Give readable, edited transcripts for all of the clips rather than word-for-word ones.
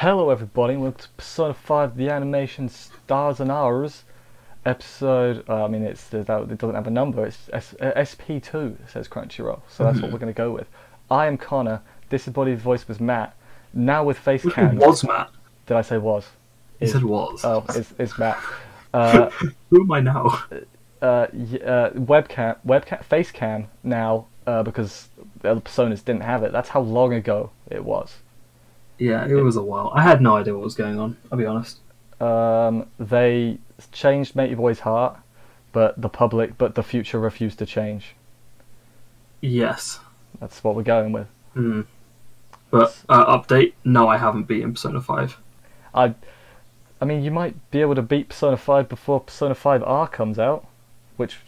Hello everybody, welcome to Persona 5 The Animation Stars and Hours episode, it doesn't have a number, it's SP2, says Crunchyroll, so that's what we're going to go with. I am Connor, disembodied voice was Matt, now with face cam. Was Matt? Did I say was? You said was. Oh, it's Matt. Who am I now? Webcam, face cam now, because the other personas didn't have it. That's how long ago it was. Yeah, it was a while. I had no idea what was going on, I'll be honest. They changed Matey Boy's heart, but the future refused to change. Yes. That's what we're going with. But, update, no, I haven't beaten Persona 5. I mean, you might be able to beat Persona 5 before Persona 5 R comes out, which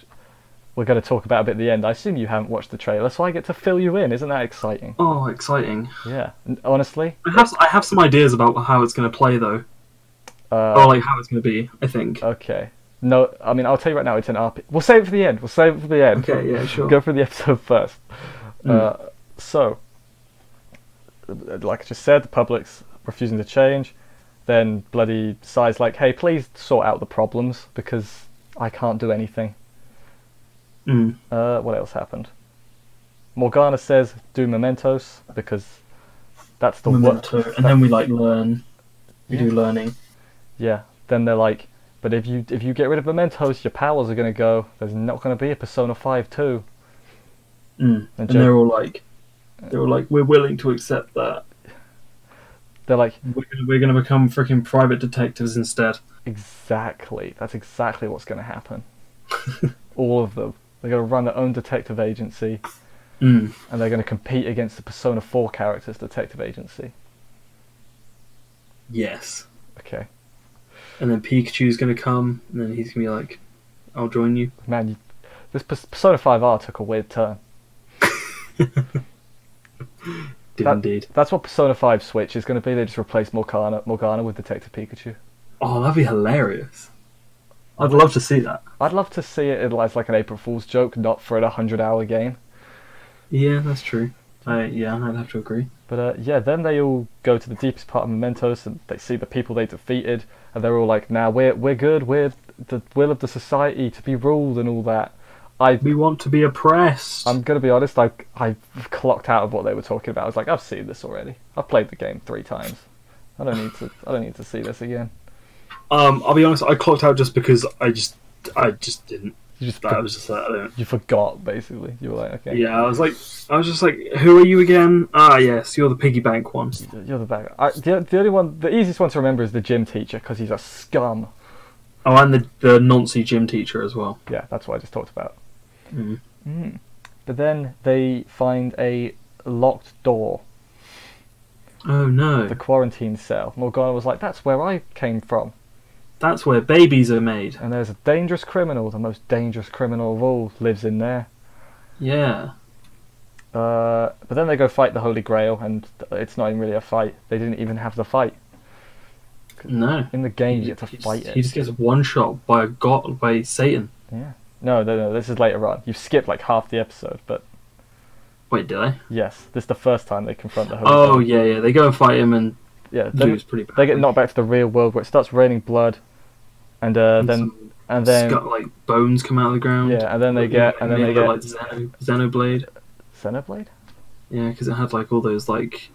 we're going to talk about a bit at the end. I assume you haven't watched the trailer, so I get to fill you in. Isn't that exciting? Oh, exciting. Yeah. Honestly? I have some ideas about how it's going to play, though. Or, like, how it's going to be, I think. Okay. No, I mean, I'll tell you right now, it's an RP. We'll save it for the end. Okay, yeah, sure. Go through the episode first. So, like I just said, the public's refusing to change. Then bloody Sai's like, hey, please sort out the problems, because I can't do anything. What else happened? Morgana says do mementos because that's the Memento, and then we like learn. We do learning. Yeah. Then they're like, but if you get rid of mementos, your powers are gonna go. There's not gonna be a Persona 5 2. And they're all like, we're willing to accept that. They're like, we're gonna become freaking private detectives instead. Exactly. That's exactly what's gonna happen. All of them. They're going to run their own detective agency, and they're going to compete against the Persona 4 characters' detective agency. Yes. Okay. And then Pikachu's going to come, and then he's going to be like, I'll join you. Man, this Persona 5R took a weird turn. Indeed. That's what Persona 5 Switch is going to be. They just replace Morgana with Detective Pikachu. Oh, that'd be hilarious. I'd love to see that. I'd love to see it as like an April Fool's joke, not for an 100-hour game. Yeah, that's true. I'd have to agree. But yeah, then they all go to the deepest part of Mementos and they see the people they defeated, and they're all like, "Now we're good. We're the will of the society to be ruled and all that." We want to be oppressed. I'm gonna be honest. I clocked out of what they were talking about. I was like, I've seen this already. I've played the game 3 times. I don't need to see this again. I'll be honest. I clocked out just because I just didn't. I was just like, I don't. You forgot, basically. You were like, okay. Yeah, I was just like, who are you again? Ah, yes, you're the piggy bank one. You're the bad guy. The only one, the easiest one to remember is the gym teacher because he's a scum. Oh, and the Nancy gym teacher as well. Yeah, that's what I just talked about. But then they find a locked door. Oh no! The quarantine cell. Morgana was like, "That's where I came from. That's where babies are made." And there's a dangerous criminal, the most dangerous criminal of all, lives in there. Yeah. But then they go fight the Holy Grail, and it's not even really a fight. They didn't even have the fight. No. In the game, you get to fight it. He just gets one shot by by Satan. Yeah. No. This is later on. You've skipped like half the episode, but. Wait, did I? Yes, this is the first time they confront the Holy Grail. Oh Grail. yeah. They go and fight him, and he was pretty bad. They get knocked back to the real world where it starts raining blood, and then like bones come out of the ground. Yeah, and then they get like Xenoblade. Xenoblade? Yeah, because it had like all those like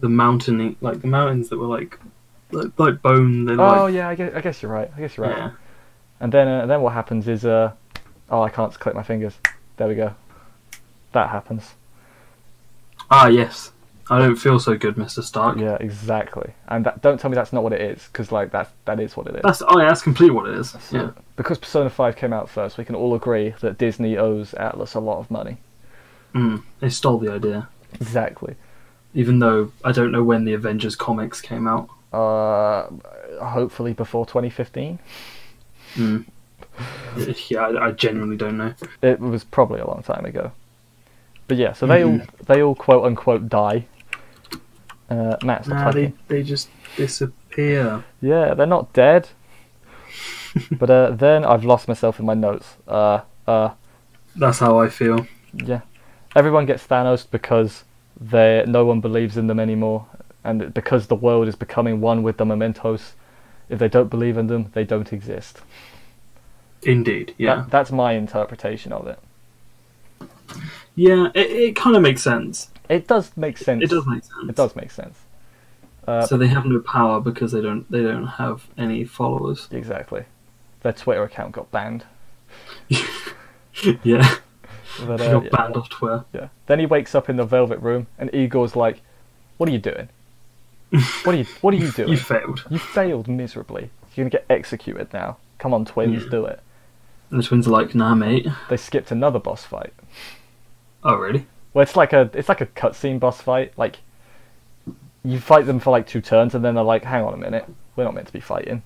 the mountains that were like bone. Yeah, I guess you're right. Yeah. And then what happens is I can't click my fingers. There we go. That happens. Ah yes. I don't feel so good, Mr. Stark. Yeah, exactly. And don't tell me that's not what it is, because like that is what it is. That's completely what it is. So, yeah. Because Persona 5 came out first, we can all agree that Disney owes Atlus a lot of money. They stole the idea. Exactly. Even though I don't know when the Avengers comics came out. Hopefully before 2015. Yeah, I genuinely don't know. It was probably a long time ago. But yeah, so they all quote unquote die. Matt's not typing. They just disappear. Yeah, they're not dead. But then I've lost myself in my notes. That's how I feel. Yeah, everyone gets Thanos because no one believes in them anymore, and because the world is becoming one with the mementos, if they don't believe in them, they don't exist. Indeed, yeah. That's my interpretation of it. Yeah, it kind of makes sense. It does make sense. It does make sense. It does make sense. So they have no power because they don't have any followers. Exactly. Their Twitter account got banned. Yeah. But, They got banned off Twitter. Yeah. Then he wakes up in the Velvet Room, and Igor's like, "What are you doing? What are you doing? You failed." You failed miserably. You're gonna get executed now. Come on, twins, Yeah. do it." And the twins are like, "Nah, mate." They skipped another boss fight. Oh, really? Well, it's like a cutscene boss fight. Like, you fight them for like 2 turns, and then they're like, "Hang on a minute, we're not meant to be fighting."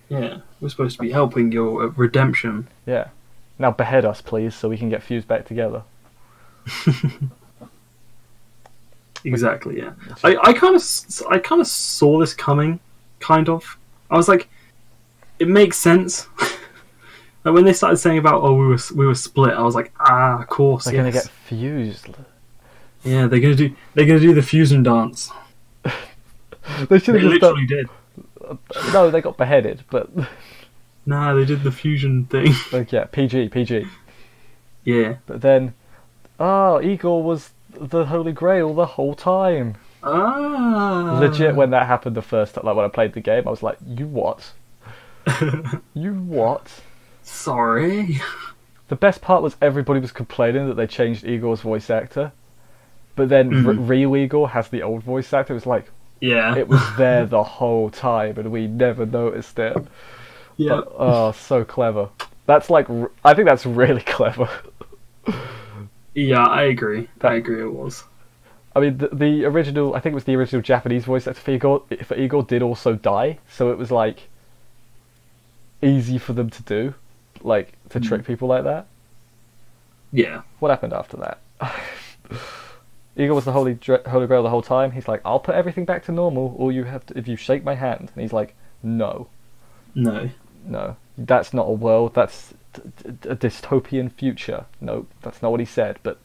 Yeah. We're supposed to be helping your redemption. Yeah. Now behead us, please, so we can get fused back together. Exactly. Yeah. I kind of saw this coming. Kind of. I was like, it makes sense. Like when they started saying about, oh, we were split, I was like, of course. They're gonna get fused. Yeah, they're gonna do the fusion dance. They should They have just literally did. No, they got beheaded, but Nah, they did the fusion thing. like, yeah, PG. Yeah. But then, Igor was the Holy Grail the whole time. Legit, when that happened the first time, like when I played the game, I was like, "You what? You what?" Sorry. The best part was everybody was complaining that they changed Igor's voice actor, but then real Igor has the old voice actor. It was like, Yeah. it was there the whole time, and we never noticed it. Yeah. But, oh, so clever. That's like, I think that's really clever. Yeah, I agree. I agree. It was. I mean, the original, I think it was the original Japanese voice actor for Igor did also die, so it was like easy for them to do, like to trick people like that. Yeah. What happened after that? Igor was the Holy Grail the whole time. He's like, "I'll put everything back to normal. All you have to, if you shake my hand." And he's like, "No, No. that's not a world. That's a dystopian future. No, that's not what he said." But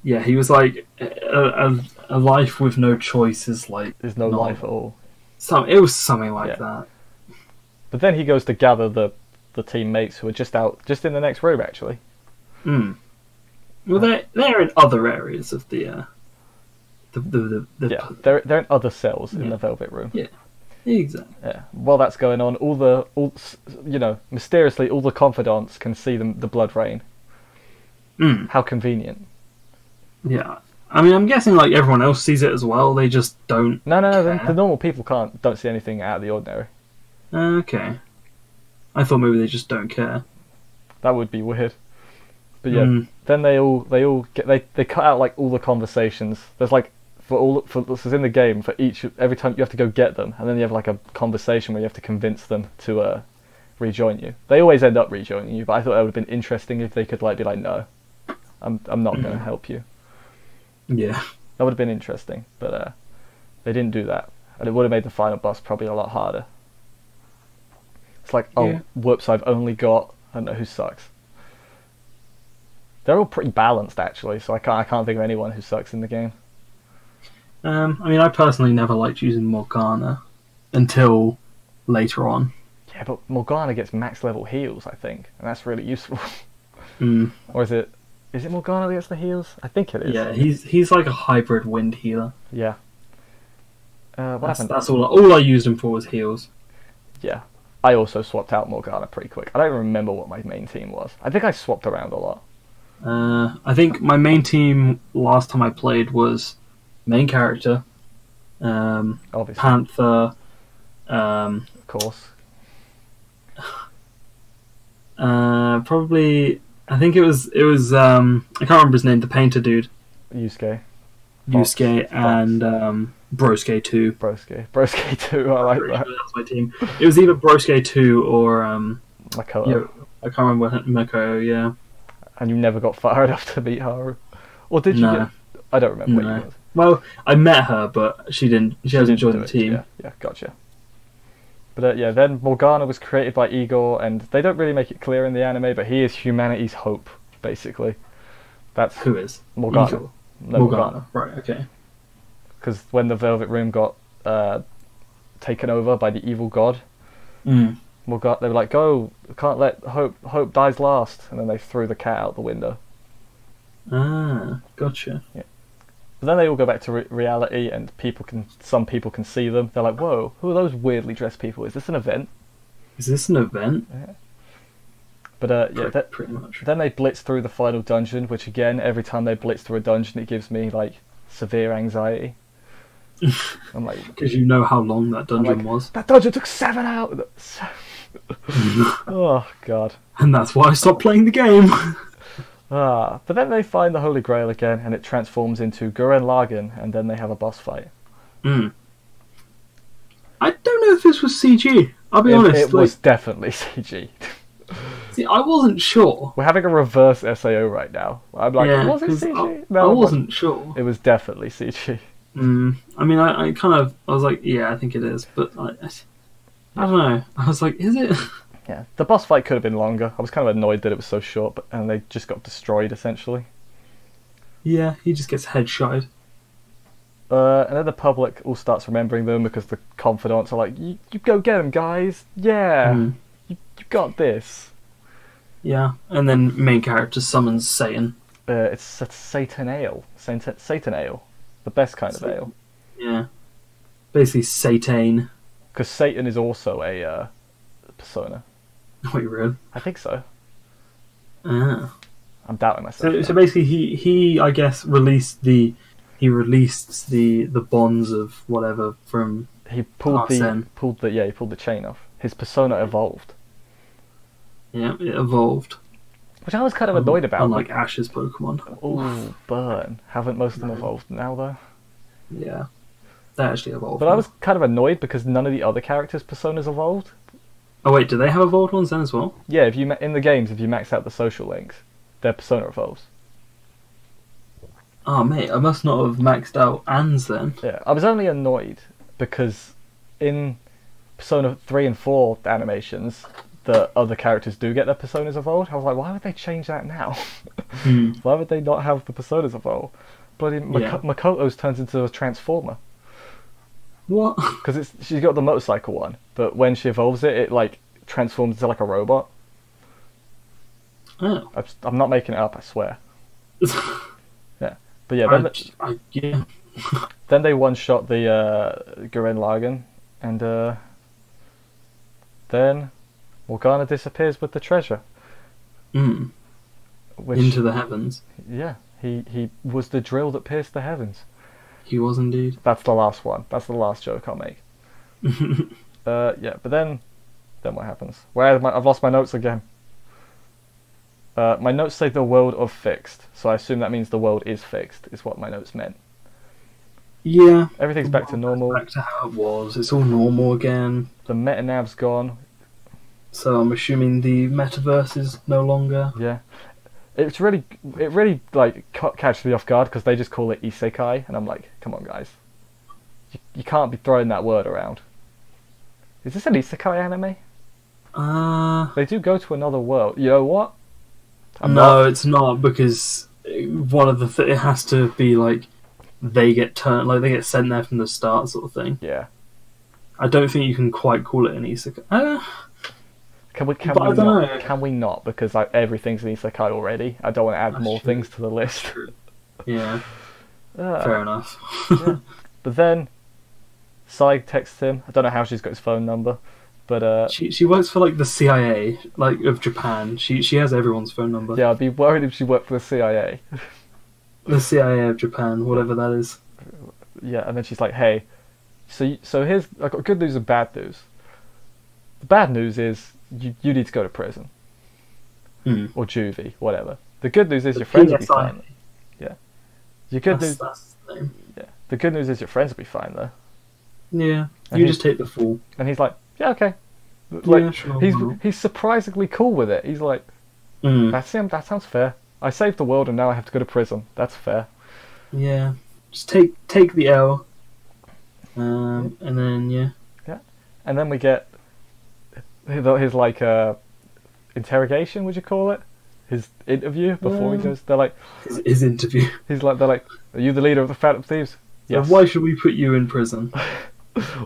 Yeah, he was like, a life with no choice is like. there's no life at all. It was something like that. But then he goes to gather the teammates who are just in the next room, actually. Mm. Well, they're in other areas of the Yeah, they're in other cells in the Velvet Room. Yeah, exactly. Yeah. While that's going on, mysteriously, all the confidants can see the blood rain. Mm. How convenient. Yeah, I mean, I'm guessing like everyone else sees it as well. They just don't. No. care. The normal people don't see anything out of the ordinary. Okay. I thought maybe they just don't care. That would be weird. But yeah, then they cut out like all the conversations. There's like this is in the game for every time you have to go get them, and then you have like a conversation where you have to convince them to rejoin you. They always end up rejoining you, but I thought that would have been interesting if they could like be like, "No, I'm not going to help you." Yeah. That would have been interesting, but they didn't do that, and it would have made the final boss probably a lot harder. It's like, whoops, I've only got, I don't know who sucks. They're all pretty balanced actually, so I can't think of anyone who sucks in the game. I mean, I personally never liked using Morgana until later on. Yeah, but Morgana gets max level heals, I think, and that's really useful. Mm. Or is it Morgana that gets the heals? I think it is. Yeah, he's like a hybrid wind healer. Yeah. What happened? That's all I used him for was heals. Yeah. I also swapped out Morgana pretty quick. I don't remember what my main team was. I think I swapped around a lot. I think my main team last time I played was main character, Obviously. Panther, Of course. probably I think it was I can't remember his name, the painter dude. Yusuke. Yusuke and Brosuke 2. Brosuke 2, I like that. That's my team. It was either Brosuke 2 or Makoto. yeah, I can't remember Makoto, yeah. And you never got far enough to meet Haru? Or did you No. get... I don't remember what you was. Well, I met her, but she hasn't joined the team. Yeah, gotcha. But yeah, then Morgana was created by Igor, and they don't really make it clear in the anime, but he is humanity's hope, basically. That's Who is? Morgana. Igor. No, Morgana. Right, okay. because when the Velvet Room got taken over by the evil god, Mm. well, God, they were like, "Go! Can't let hope dies last," and then they threw the cat out the window. Ah, gotcha. But then they all go back to reality, and some people can see them. They're like, "Whoa, who are those weirdly dressed people? Is this an event?" Is this an event? But yeah, Pretty much. then they blitz through the final dungeon, which again, every time they blitz through a dungeon, it gives me like severe anxiety. I'm like, Because you know how long that I'm dungeon like, was. that dungeon took 7 hours. Oh God. And that's why I stopped playing the game. But then they find the Holy Grail again, and it transforms into Gurren Lagann, and then they have a boss fight. Mm. I don't know if this was CG. I'll be honest. It was definitely CG. See, I wasn't sure. We're having a reverse SAO right now. I'm like, Yeah, was it 'cause CG? I it wasn't sure. It was definitely CG. I mean, I was like, yeah, I think it is, but I don't know. I was like, is it? Yeah, the boss fight could have been longer. I was kind of annoyed that it was so short, and they just got destroyed essentially. Yeah, he just gets headshotted. And then the public all starts remembering them because the confidants are like, "You go get them, guys! Yeah, you got this." Yeah, and then main character summons Satan. It's Satan ale, Satan ale, the best kind of ale. Yeah, basically Satan. Because Satan is also a persona. Wait, really? I think so. Ah. I'm doubting myself. So basically, he I guess released the bonds of whatever from He pulled Arsene. he pulled the chain off. His persona evolved, Yeah, it evolved. which I was kind of annoyed about. Unlike Ash's Pokemon. Oh, burn! Haven't most of them evolved now though? Yeah, they actually evolved. But I was kind of annoyed because none of the other characters' personas evolved. Oh wait, do they have evolved ones then as well? Yeah, if you in the games, if you max out the social links, their persona evolves. Oh mate, I must not have maxed out Anne's then. Yeah, I was only annoyed because in Persona 3 and 4 animations, the other characters do get their personas evolved. I was like, why would they change that now? Why would they not have the personas evolve? Bloody Makoto's turns into a transformer. What? Because she's got the motorcycle one, but when she evolves it, it like transforms into like a robot. Oh. I'm not making it up, I swear. Yeah, but yeah, yeah. then they one-shot the Gurren Lagann, and then Morgana disappears with the treasure. Which, Into the heavens. Yeah, he was the drill that pierced the heavens. He was indeed. That's the last one. That's the last joke I'll make. Yeah, but then what happens? I've lost my notes again. My notes say the world of fixed, so I assume that means the world is fixed, is what my notes meant. Yeah. Everything's back to normal. Back to how it was. It's all normal again. The metanav's gone. So I'm assuming the metaverse is no longer. Yeah. It really like catches me off guard because they just call it isekai, and I'm like, come on guys, you can't be throwing that word around. Is this an isekai anime? They do go to another world. You know what? It's not, because one of the it has to be like they get sent there from the start sort of thing. Yeah. I don't think you can quite call it an isekai. Can we not? Because everything's an isekai already. I don't want to add more things to the list. Yeah. Fair enough. Yeah. But then Sai texts him. I don't know how she's got his phone number, but she works for like the CIA, like of Japan. She has everyone's phone number. Yeah, I'd be worried if she worked for the CIA. The CIA of Japan, whatever that is. Yeah, and then she's like, "Hey, so here's I've got good news and bad news. The bad news is you need to go to prison or juvie, whatever. The good news is your friends will be fine. Yeah, your good news. That's the name. Yeah, the good news is your friends will be fine though. Yeah, and you just take the fall. And he's like, yeah, okay. Like, yeah, sure. He's surprisingly cool with it. He's like, that sounds fair. I saved the world and now I have to go to prison. That's fair. Yeah, just take the L, and then yeah. And then we get his like interrogation. Would you call it? His interview before he goes. They're like his interview. They're like, are you the leader of the Phantom Thieves? So Yes. why should we put you in prison?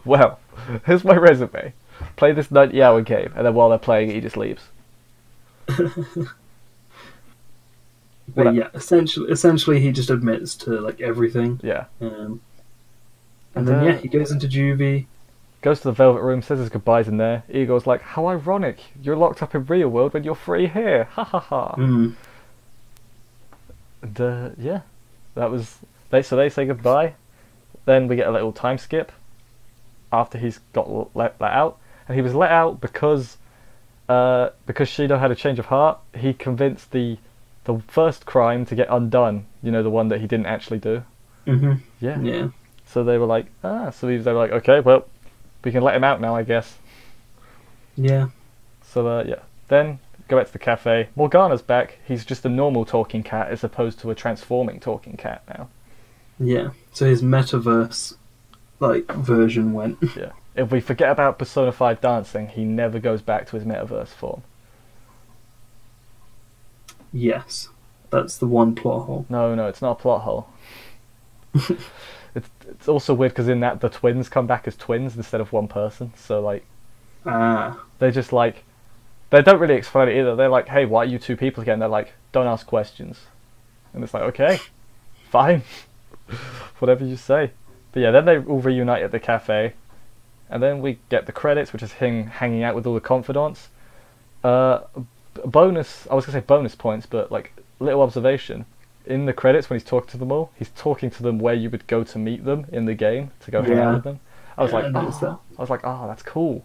Well, here's my resume. Play this 90-hour game, and then while they're playing it, he just leaves. But yeah, essentially he just admits to like everything. Yeah. And then yeah, he goes into juvie. Goes to the Velvet Room, says his goodbyes in there. Igor's like, how ironic. You're locked up in real world when you're free here. Ha ha ha. Mm. And yeah, that was... So they say goodbye. Then we get a little time skip after he's got let out. And he was let out because Shido had a change of heart. He convinced the first crime to get undone. You know, the one that he didn't actually do. Mm-hmm. Yeah. Yeah. So they were like, they were like, okay, well, we can let him out now, I guess. Yeah. So yeah, then go back to the cafe. Morgana's back. He's just a normal talking cat as opposed to a transforming talking cat now. Yeah. So his metaverse version went. Yeah. If we forget about Persona 5 dancing, he never goes back to his metaverse form. Yes. That's the one plot hole. No, it's not a plot hole. It's also weird because in that the twins come back as twins instead of one person. So like, they're just like, they don't really explain it either. They're like, hey, why are you two people again? They're like, don't ask questions, and it's like, okay, fine, whatever you say. But yeah, then they all reunite at the cafe, and then we get the credits, which is him hanging out with all the confidants. Bonus, I was gonna say bonus points, but like little observation. In the credits, when he's talking to them all, he's talking to them where you would go to meet them in the game to go hang out with them. I was like, oh, that's cool.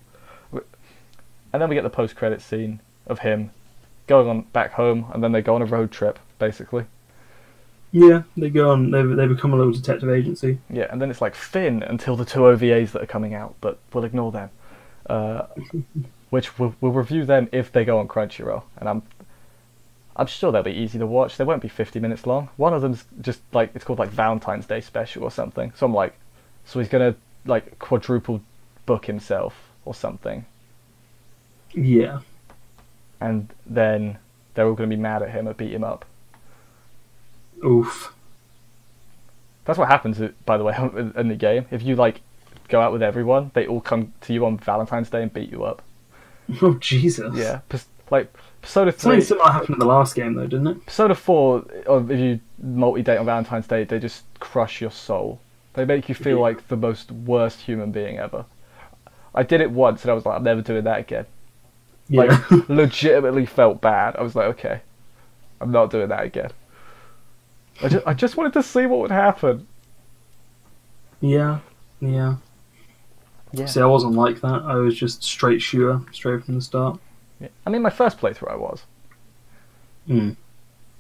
And then we get the post-credit scene of him going on back home, and then they go on a road trip, basically. Yeah, they go on. They become a little detective agency. Yeah, and then it's like Finn until the 2 OVAs that are coming out, but we'll ignore them. Which we'll review them if they go on Crunchyroll, and I'm sure they'll be easy to watch. They won't be 50 minutes long. One of them's just like, it's called like Valentine's Day Special or something. So I'm like, so he's gonna like quadruple book himself or something. Yeah. And then they're all gonna be mad at him and beat him up. Oof. That's what happens, by the way, in the game. If you like go out with everyone, they all come to you on Valentine's Day and beat you up. Oh Jesus. Yeah, like Persona 3. Something similar happened in the last game, though, didn't it? Persona 4, if you multi-date on Valentine's Day, they just crush your soul. They make you feel like the most worst human being ever. I did it once, and I was like, I'm never doing that again. Yeah. Like, legitimately felt bad. I was like, okay, I'm not doing that again. I just wanted to see what would happen. Yeah. Yeah. See, I wasn't like that. I was just straight shooter, straight from the start. Yeah. I mean, my first playthrough I was. Mm.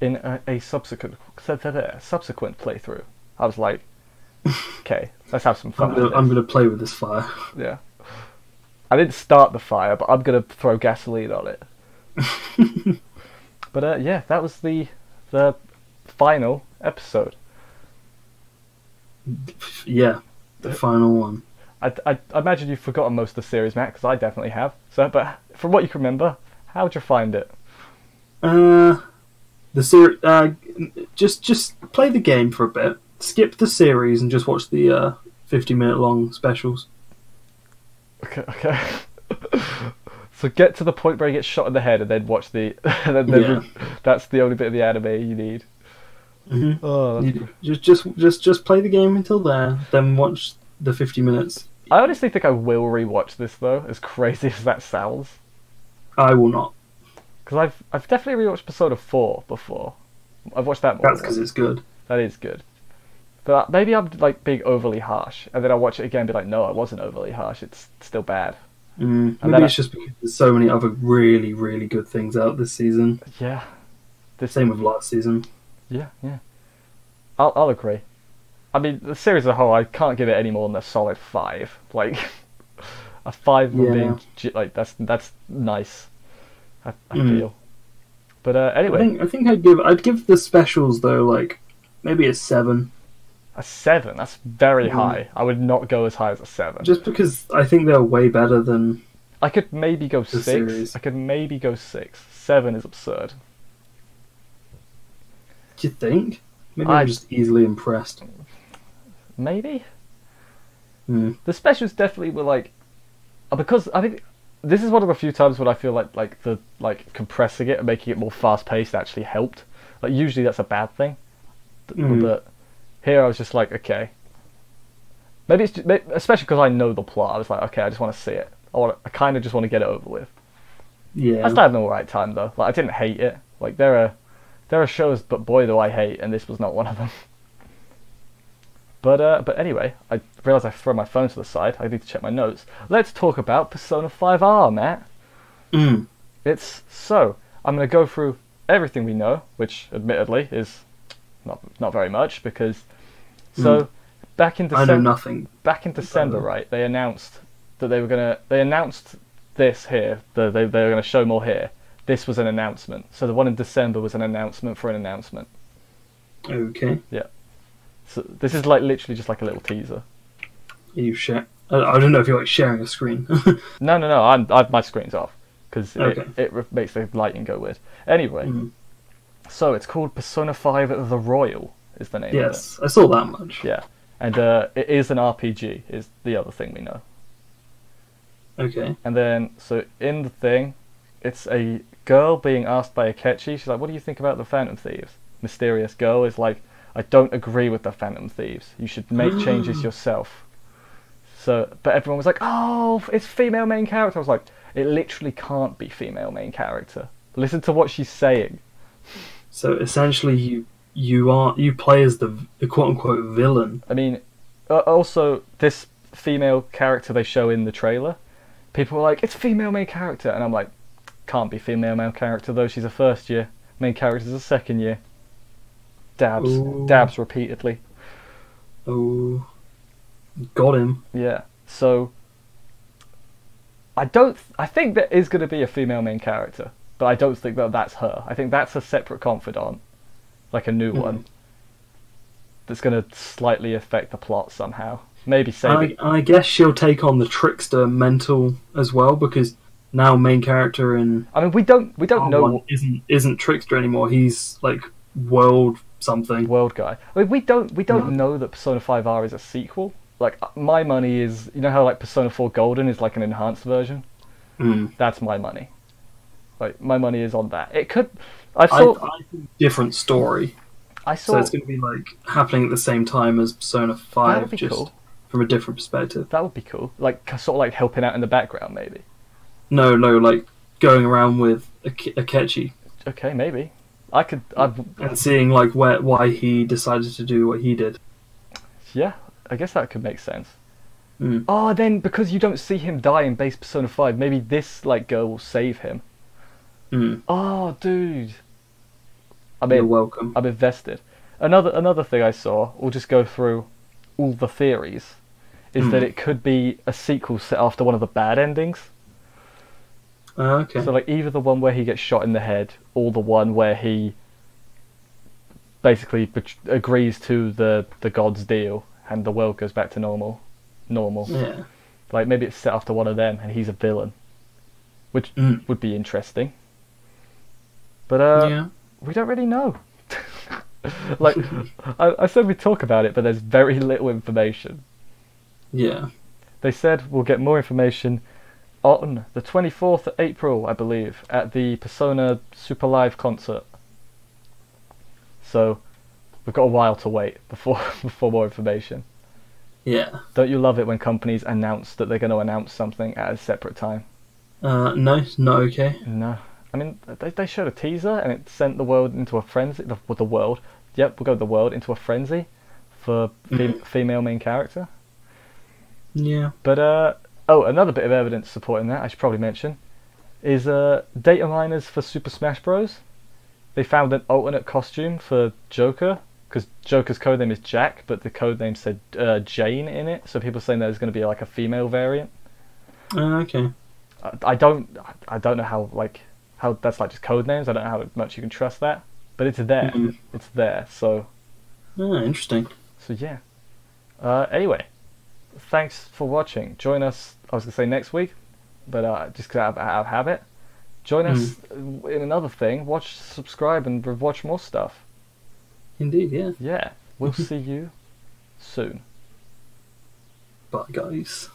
In a subsequent playthrough, I was like, okay, let's have some fun. I'm gonna play with this fire. Yeah. I didn't start the fire, but I'm gonna throw gasoline on it. But yeah, that was the final episode. Yeah, the final one. I imagine you've forgotten most of the series, Matt, because I definitely have. So, but from what you can remember, how'd you find it? The series. Just play the game for a bit. Skip the series and just watch the 50-minute long specials. Okay. So get to the point where he gets shot in the head, and then watch the. That's the only bit of the anime you need. Mm-hmm. Oh, just play the game until there, then watch the 50 minutes. I honestly think I will rewatch this though, as crazy as that sounds. I will not, because I've definitely rewatched Persona 4 before. I've watched that more. That's because it's good. That is good. But maybe I'm like being overly harsh, and then I'll watch it again and be like, no, I wasn't overly harsh. It's still bad. Maybe it's just because there's so many other really, really good things out this season. Yeah. Same with last season. Yeah. I'll agree. I mean, the series as a whole, I can't give it any more than a solid 5. Like, a 5 being like that's nice. I feel. But anyway, I think I'd give the specials though like maybe a 7. A 7? That's very high. I would not go as high as a 7. Just because I think they're way better than. I could maybe go 6. Series. I could maybe go 6. 7 is absurd. Do you think? Maybe I'm just easily impressed. maybe. Hmm. The specials definitely were like, because I think this is one of the few times when I feel like the compressing it and making it more fast paced actually helped. Like usually that's a bad thing, but here I was just like, okay, maybe it's just, especially because I know the plot. I was like, okay, I just want to see it. I kind of just want to get it over with. Yeah. I still had an alright time though. Like I didn't hate it. Like there are shows, but boy do I hate, and this was not one of them. But anyway, I realised I throw my phone to the side. I need to check my notes. Let's talk about Persona 5R, Matt. It's so I'm going to go through everything we know, which admittedly is not very much because back in December. I know nothing. Back in December, right? They announced that they announced this here. They were going to show more here. This was an announcement. So the one in December was an announcement for an announcement. Okay. Yeah. So this is like literally just like a little teaser. You share? I don't know if you're like sharing a screen. No. My screen's off because it makes the lighting go weird. Anyway, so it's called Persona 5 The Royal is the name of it. Yes, I saw that much. Yeah, and it is an RPG. Is the other thing we know. Okay. And then so in the thing, it's a girl being asked by Akechi. She's like, "What do you think about the Phantom Thieves?" Mysterious girl is like, "I don't agree with the Phantom Thieves. You should make changes yourself." So, but everyone was like, "Oh, it's female main character." I was like, "It literally can't be female main character. Listen to what she's saying." So essentially, you play as the quote unquote villain. I mean, also this female character they show in the trailer, people were like, "It's female main character," and I'm like, "Can't be female main character though. She's a first year. Main character's a second year." Dabs repeatedly. Oh, got him. Yeah. So I think there is going to be a female main character, but I don't think that that's her. I think that's a separate confidant, like a new one, that's going to slightly affect the plot somehow. Maybe save it. I guess she'll take on the trickster mental as well, because now main character in I mean, we don't know isn't trickster anymore. He's like world something. World guy. I mean, we don't know that Persona 5R is a sequel. Like my money is, you know how like Persona 4 Golden is like an enhanced version. That's my money. Like my money is on that. It could. I think different story. So it's going to be like happening at the same time as Persona 5, just cool. From a different perspective. That would be cool. Like sort of like helping out in the background, maybe. No, like going around with Akechi. Okay, maybe. And seeing like why he decided to do what he did. Yeah, I guess that could make sense. Oh, then because you don't see him die in base Persona 5, maybe this like girl will save him. Oh, dude. You're welcome. I'm invested. Another thing I saw, we'll just go through all the theories, is that it could be a sequel set after one of the bad endings. Okay. So like either the one where he gets shot in the head, or the one where he basically agrees to the god's deal and the world goes back to normal. Yeah. Like maybe it's set after one of them and he's a villain, which would be interesting. But we don't really know. Like I said, we talk about it, but there's very little information. Yeah. They said we'll get more information on the 24th of April, I believe, at the Persona Super Live concert. So we've got a while to wait before more information. Yeah. Don't you love it when companies announce that they're going to announce something at a separate time? No, not okay. No. I mean, they showed a teaser and it sent the world into a frenzy. The world. Yep, we'll go the world into a frenzy for female main character. Yeah. But another bit of evidence supporting that I should probably mention is data miners for Super Smash Bros. They found an alternate costume for Joker, because Joker's codename is Jack, but the codename said Jane in it. So people are saying there's going to be like a female variant. Okay. I don't know how that's like just code names. I don't know how much you can trust that, but it's there. It's there. So. Interesting. So yeah. Anyway, thanks for watching. Join us. I was gonna say next week, but just out of habit, join us in another thing. Subscribe, and watch more stuff. Indeed, yeah. Yeah. We'll see you soon. Bye, guys.